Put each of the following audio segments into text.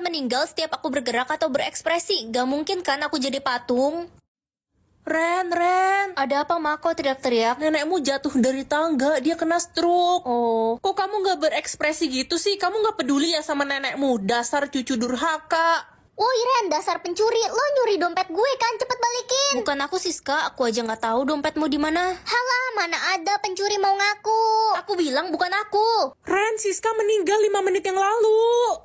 meninggal setiap aku bergerak atau berekspresi. Gak mungkin kan aku jadi patung? Ren, Ada apa, Ma? Kok teriak-teriak? nenekmu jatuh dari tangga, dia kena stroke. Oh, Kok kamu gak berekspresi gitu sih? Kamu gak peduli ya sama nenekmu? Dasar cucu durhaka. Woi Ren, dasar pencuri, lo nyuri dompet gue kan, cepet balikin. bukan aku Siska. Aku aja nggak tahu dompetmu di mana. Halah, mana ada pencuri mau ngaku. Aku bilang bukan aku. Ren, Siska meninggal 5 menit yang lalu.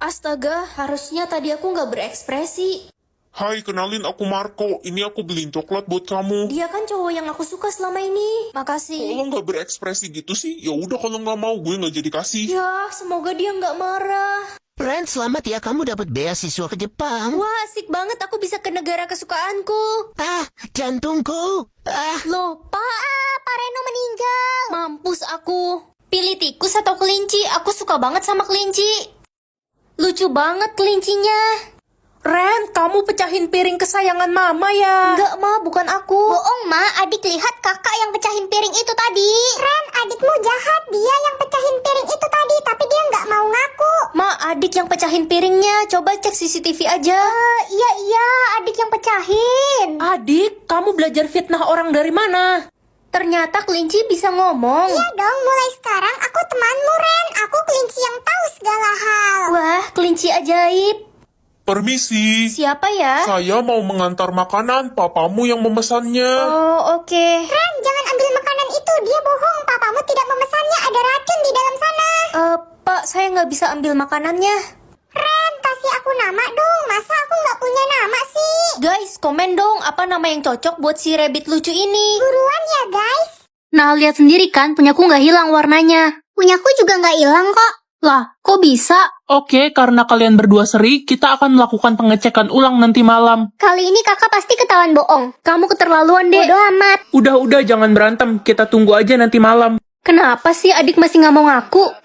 Astaga, harusnya tadi aku nggak berekspresi. Hai, kenalin aku Marco. Ini aku beliin coklat buat kamu. Dia kan cowok yang aku suka selama ini. Kok Makasih. lo nggak berekspresi gitu sih? Ya udah kalau nggak mau, gue nggak jadi kasih. Ya, semoga dia nggak marah. Ren, selamat ya, kamu dapat beasiswa ke Jepang. Wah, asik banget. Aku bisa ke negara kesukaanku. Ah, jantungku. Ah, Loh, Pak. Pak Reno meninggal. Mampus aku. Pilih tikus atau kelinci? Aku suka banget sama kelinci. Lucu banget kelincinya. Ren, kamu pecahin piring kesayangan mama ya. Enggak, Ma, bukan aku. Bohong, Ma. Adik lihat kakak yang pecahin piring itu tadi. Ren, adikmu jahat. Dia yang pecahin piring itu tadi, tapi dia nggak mau ngaku. Ma, adik yang pecahin piringnya. Coba cek CCTV aja. Iya, adik yang pecahin. Adik, kamu belajar fitnah orang dari mana? Ternyata kelinci bisa ngomong. Iya dong, mulai sekarang aku temanmu, Ren. Aku kelinci yang tahu segala hal. Wah, kelinci ajaib. Permisi. Siapa ya? Saya mau mengantar makanan, papamu yang memesannya. Oh, oke. Ren, jangan ambil makanan itu. Dia bohong. Papamu tidak memesannya. Ada racun di dalam sana. Pak, saya nggak bisa ambil makanannya. Ren, kasih aku nama dong. Masa aku nggak punya nama sih? Guys, komen dong apa nama yang cocok buat si rabbit lucu ini. Buruan ya, guys. Nah, lihat sendiri kan, punyaku nggak hilang warnanya. Punyaku juga nggak hilang kok. Lah, kok bisa? Oke, karena kalian berdua seri, kita akan melakukan pengecekan ulang nanti malam. Kali ini kakak pasti ketahuan bohong. Kamu keterlaluan, Dek. Bodoh amat. Udah, jangan berantem. Kita tunggu aja nanti malam. Kenapa sih adik masih nggak mau ngaku?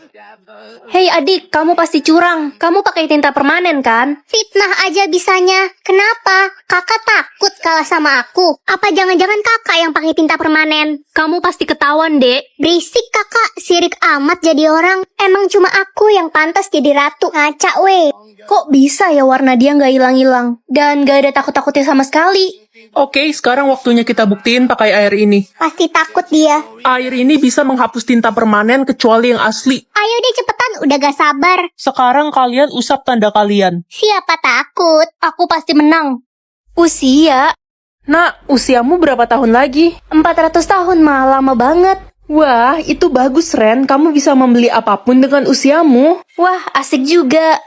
Hei adik, kamu pasti curang. Kamu pakai tinta permanen kan? Fitnah aja bisanya. Kenapa? Kakak takut kalah sama aku. Apa jangan-jangan kakak yang pakai tinta permanen? Kamu pasti ketahuan, Dek. Berisik kakak, sirik amat jadi orang. Emang cuma aku yang pantas jadi ratu. Ngaca weh. Kok bisa ya warna dia nggak hilang-hilang? Dan nggak ada takut-takutnya sama sekali. Oke, sekarang waktunya kita buktiin pakai air ini. Pasti takut dia. Air ini bisa menghapus tinta permanen kecuali yang asli. Ayo deh cepetan, udah gak sabar. Sekarang kalian usap tanda kalian. Siapa takut? Aku pasti menang. Usia? Nak, usiamu berapa tahun lagi? 400 tahun mah lama banget. Wah, itu bagus, Ren. Kamu bisa membeli apapun dengan usiamu. Wah, asik juga.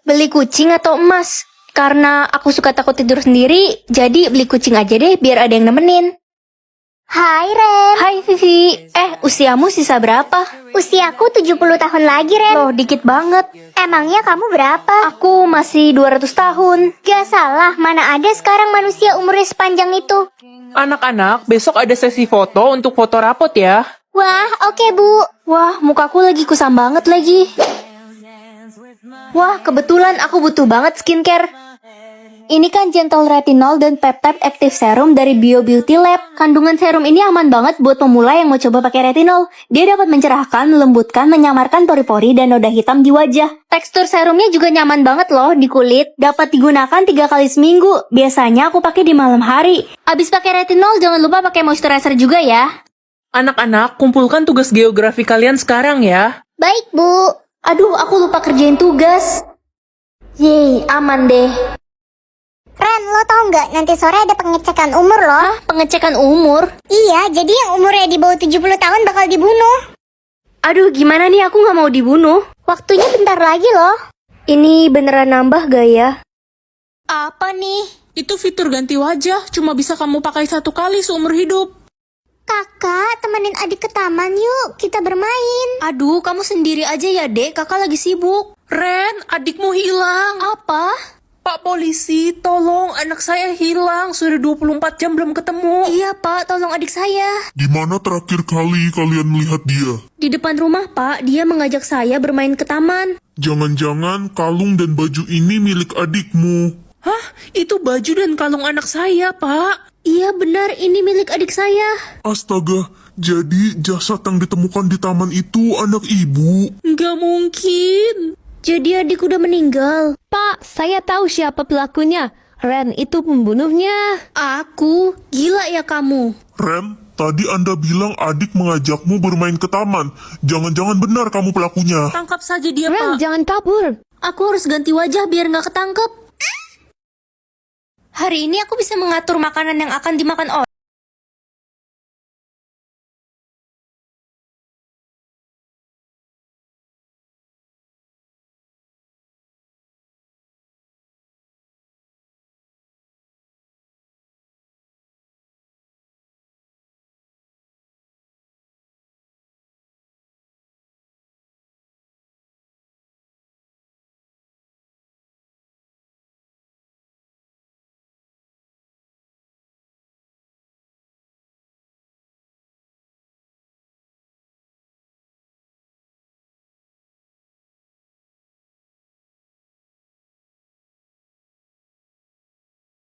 Beli kucing atau emas? Karena aku suka takut tidur sendiri, jadi beli kucing aja deh biar ada yang nemenin. Hai Ren. Hai Vivi, usiamu sisa berapa? Usiaku 70 tahun lagi Ren. Loh, dikit banget. Emangnya kamu berapa? Aku masih 200 tahun. Gak salah, mana ada sekarang manusia umurnya sepanjang itu. Anak-anak, besok ada sesi foto untuk foto rapot ya. Wah, oke Bu. Wah, mukaku lagi kusam banget lagi. Wah, kebetulan aku butuh banget skincare. Ini kan Gentle Retinol dan Peptide Active Serum dari Bio Beauty Lab. Kandungan serum ini aman banget buat pemula yang mau coba pakai retinol. Dia dapat mencerahkan, melembutkan, menyamarkan pori-pori dan noda hitam di wajah. Tekstur serumnya juga nyaman banget loh di kulit. Dapat digunakan 3 kali seminggu. Biasanya aku pakai di malam hari. Abis pakai retinol, jangan lupa pakai moisturizer juga ya. Anak-anak, kumpulkan tugas geografi kalian sekarang ya. Baik Bu. Aduh, aku lupa kerjain tugas. Yeay, aman deh. Ren, lo tau nggak nanti sore ada pengecekan umur loh? Hah, pengecekan umur? Iya, jadi yang umurnya di bawah 70 tahun bakal dibunuh. Aduh, gimana nih aku nggak mau dibunuh? Waktunya bentar lagi loh. Ini beneran nambah gak ya? Apa nih? Itu fitur ganti wajah, cuma bisa kamu pakai 1 kali seumur hidup. Kakak, temenin adik ke taman yuk, kita bermain. Aduh, kamu sendiri aja ya, Dek. Kakak lagi sibuk. Ren, adikmu hilang. Apa? Pak polisi, tolong anak saya hilang. Sudah 24 jam belum ketemu. Iya, Pak. Tolong adik saya. Di mana terakhir kali kalian melihat dia? Di depan rumah, Pak. Dia mengajak saya bermain ke taman. Jangan-jangan kalung dan baju ini milik adikmu. Hah? Itu baju dan kalung anak saya, Pak. Iya, benar. Ini milik adik saya. Astaga, jadi jasad yang ditemukan di taman itu anak ibu. Nggak mungkin. Jadi adik udah meninggal. Pak, Kak, saya tahu siapa pelakunya. Ren itu pembunuhnya. Aku? Gila ya kamu. Ren, tadi Anda bilang adik mengajakmu bermain ke taman. Jangan-jangan benar kamu pelakunya. Tangkap saja dia, Ren, Pak. jangan kabur. Aku harus ganti wajah biar nggak ketangkep. Hari ini aku bisa mengatur makanan yang akan dimakan orang.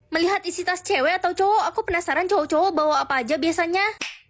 Melihat isi tas cewek atau cowok, aku penasaran cowok-cowok bawa apa aja biasanya.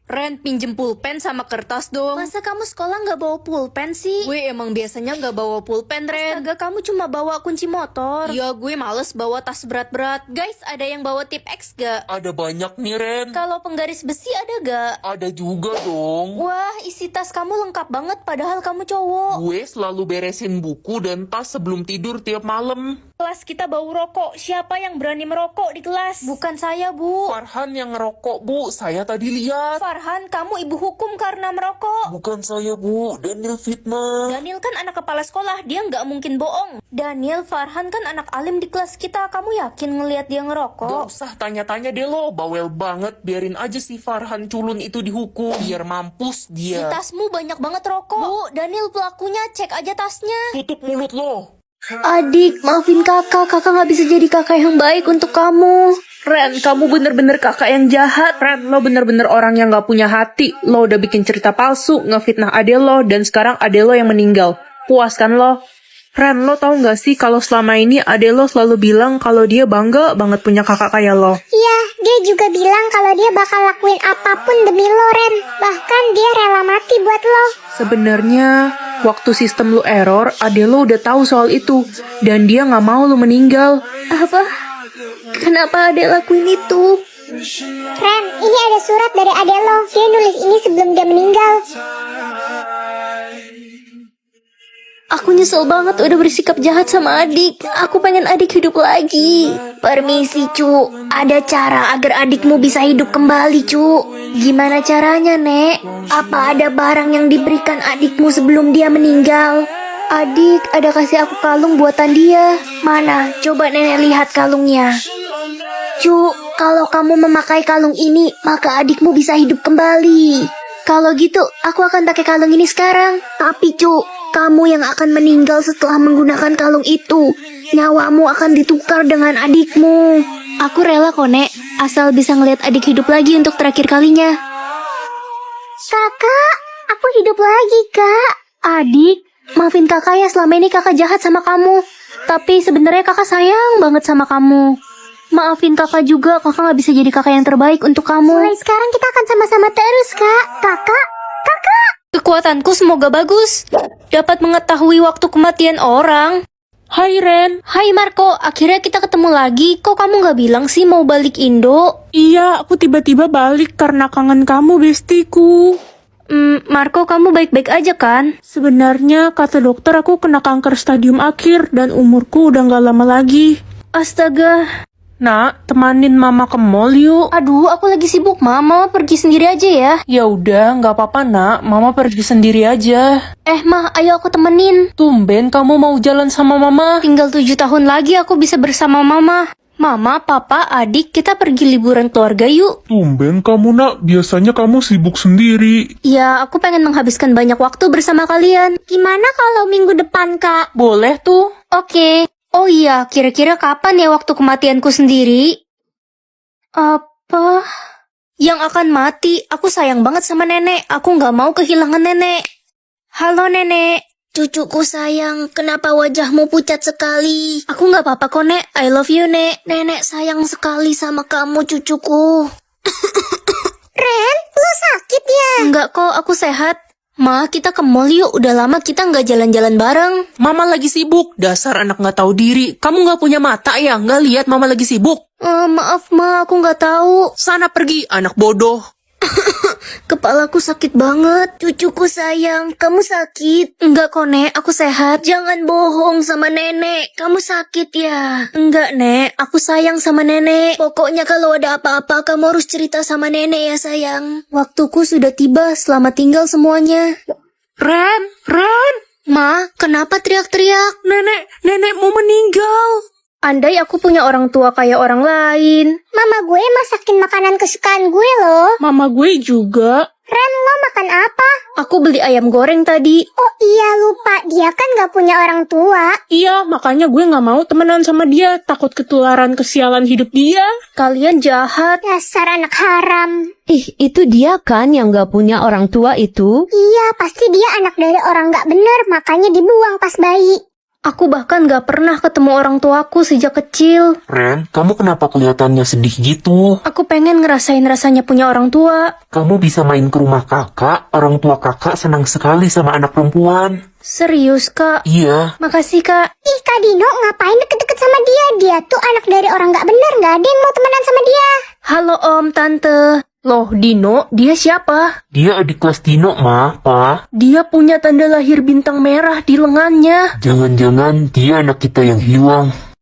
Ren, pinjem pulpen sama kertas dong. Masa kamu sekolah nggak bawa pulpen sih? Gue emang biasanya nggak bawa pulpen, Ren. Astaga, kamu cuma bawa kunci motor. Iya, gue males bawa tas berat-berat. Guys, ada yang bawa tip X gak? Ada banyak nih, Ren. Kalau penggaris besi ada gak? Ada juga dong. Wah, isi tas kamu lengkap banget padahal kamu cowok. Gue selalu beresin buku dan tas sebelum tidur tiap malam. Kelas kita bau rokok. Siapa yang berani merokok di kelas? Bukan saya, Bu. Farhan yang ngerokok, Bu. Saya tadi lihat. Farhan, kamu ibu hukum karena merokok. Bukan saya, Bu. Daniel fitnah. Daniel kan anak kepala sekolah, dia nggak mungkin bohong. Daniel, Farhan kan anak alim di kelas kita. Kamu yakin ngelihat dia Gak ngerokok? usah tanya-tanya deh lo. Bawel banget. Biarin aja si Farhan culun itu dihukum. Biar mampus Di dia. tasmu banyak banget rokok. Bu, Daniel pelakunya, cek aja tasnya. Tutup mulut lo. Adik, maafin kakak. Kakak nggak bisa jadi kakak yang baik untuk kamu. Ren, kamu bener-bener kakak yang jahat. Ren, lo bener-bener orang yang gak punya hati. Lo udah bikin cerita palsu, ngefitnah ade lo, dan sekarang ade lo yang meninggal. Puas kan lo? Ren, lo tau gak sih kalau selama ini ade lo selalu bilang kalau dia bangga banget punya kakak kayak lo. Iya, dia juga bilang kalau dia bakal lakuin apapun demi lo, Ren. Bahkan dia rela mati buat lo. Sebenarnya waktu sistem lo error, ade lo udah tahu soal itu. Dan dia gak mau lo meninggal. Apa? Kenapa adek lakuin itu? Ren, ini ada surat dari adek lo. Dia nulis ini sebelum dia meninggal. Aku nyesel banget udah bersikap jahat sama adik. Aku pengen adik hidup lagi. Permisi, Cu. Ada cara agar adikmu bisa hidup kembali, Cu. Gimana caranya, Nek? Apa ada barang yang diberikan adikmu sebelum dia meninggal? Adik, ada kasih aku kalung buatan dia. Mana? Coba Nenek lihat kalungnya. Cu, kalau kamu memakai kalung ini, maka adikmu bisa hidup kembali. Kalau gitu, aku akan pakai kalung ini sekarang. Tapi Cu, kamu yang akan meninggal setelah menggunakan kalung itu. Nyawamu akan ditukar dengan adikmu. Aku rela kok, Nek. Asal bisa ngeliat adik hidup lagi untuk terakhir kalinya. Kakak, aku hidup lagi, Kak. Adik, maafin kakak ya, selama ini kakak jahat sama kamu. Tapi sebenarnya kakak sayang banget sama kamu. Maafin kakak juga, kakak gak bisa jadi kakak yang terbaik untuk kamu. Mulai sekarang kita akan sama-sama terus, Kak. Kakak. Kekuatanku semoga bagus. Dapat mengetahui waktu kematian orang. Hai Ren. Hai Marco, akhirnya kita ketemu lagi. Kok kamu gak bilang sih mau balik Indo? Iya, aku tiba-tiba balik karena kangen kamu, bestiku. Marco, kamu baik-baik aja kan? Sebenarnya kata dokter aku kena kanker stadium akhir dan umurku udah gak lama lagi. Astaga. Nak, temanin mama ke mall yuk. Aduh, aku lagi sibuk, Mama pergi sendiri aja ya. Ya udah, nggak apa-apa nak. Mama pergi sendiri aja. Mah, ayo aku temenin. Tumben kamu mau jalan sama mama. Tinggal 7 tahun lagi aku bisa bersama Mama. Mama, Papa, Adik, kita pergi liburan keluarga yuk. Tumben kamu, Nak. Biasanya kamu sibuk sendiri. Ya, aku pengen menghabiskan banyak waktu bersama kalian. Gimana kalau minggu depan, Kak? Boleh tuh. Oke. Oh iya, kira-kira kapan ya waktu kematianku sendiri? Apa? Yang akan mati, aku sayang banget sama nenek. Aku nggak mau kehilangan nenek. Halo nenek. Cucuku sayang, kenapa wajahmu pucat sekali? Aku nggak apa-apa kok, Nek. I love you, Nek. Nenek sayang sekali sama kamu, cucuku. Ren, lu sakit ya? Enggak kok, aku sehat. Ma, kita ke mall yuk. Udah lama kita nggak jalan-jalan bareng. Mama lagi sibuk. Dasar anak nggak tahu diri. Kamu nggak punya mata ya? Nggak lihat mama lagi sibuk? Maaf ma, aku nggak tahu. Sana pergi, anak bodoh. Kepalaku sakit banget. Cucuku sayang, kamu sakit? Enggak kok, Nek. Aku sehat. Jangan bohong sama nenek. Kamu sakit ya? Enggak, Nek. Aku sayang sama nenek. Pokoknya kalau ada apa-apa, kamu harus cerita sama nenek ya, sayang. Waktuku sudah tiba. Selamat tinggal semuanya. Ren. Ma, kenapa teriak-teriak? Nenek mau meninggal. Andai aku punya orang tua kayak orang lain. Mama gue masakin makanan kesukaan gue loh. Mama gue juga. Ren, lo makan apa? Aku beli ayam goreng tadi. Oh iya, lupa. Dia kan gak punya orang tua. Iya, makanya gue nggak mau temenan sama dia. Takut ketularan kesialan hidup dia. Kalian jahat. Dasar anak haram. Ih, itu dia kan yang gak punya orang tua itu? Iya, pasti dia anak dari orang gak bener. Makanya dibuang pas bayi. Aku bahkan gak pernah ketemu orang tuaku sejak kecil. Ren, kamu kenapa kelihatannya sedih gitu? Aku pengen ngerasain rasanya punya orang tua. Kamu bisa main ke rumah kakak, orang tua kakak senang sekali sama anak perempuan. Serius, Kak? Iya, Makasih, Kak. Ih, Kak Dino ngapain deket-deket sama dia? Dia tuh anak dari orang gak bener. Gak ada yang mau temenan sama dia. Halo Om, Tante. Loh, Dino, dia siapa? dia adik kelas Dino, Ma, Pa. Dia punya tanda lahir bintang merah di lengannya. Jangan-jangan dia anak kita yang hilang.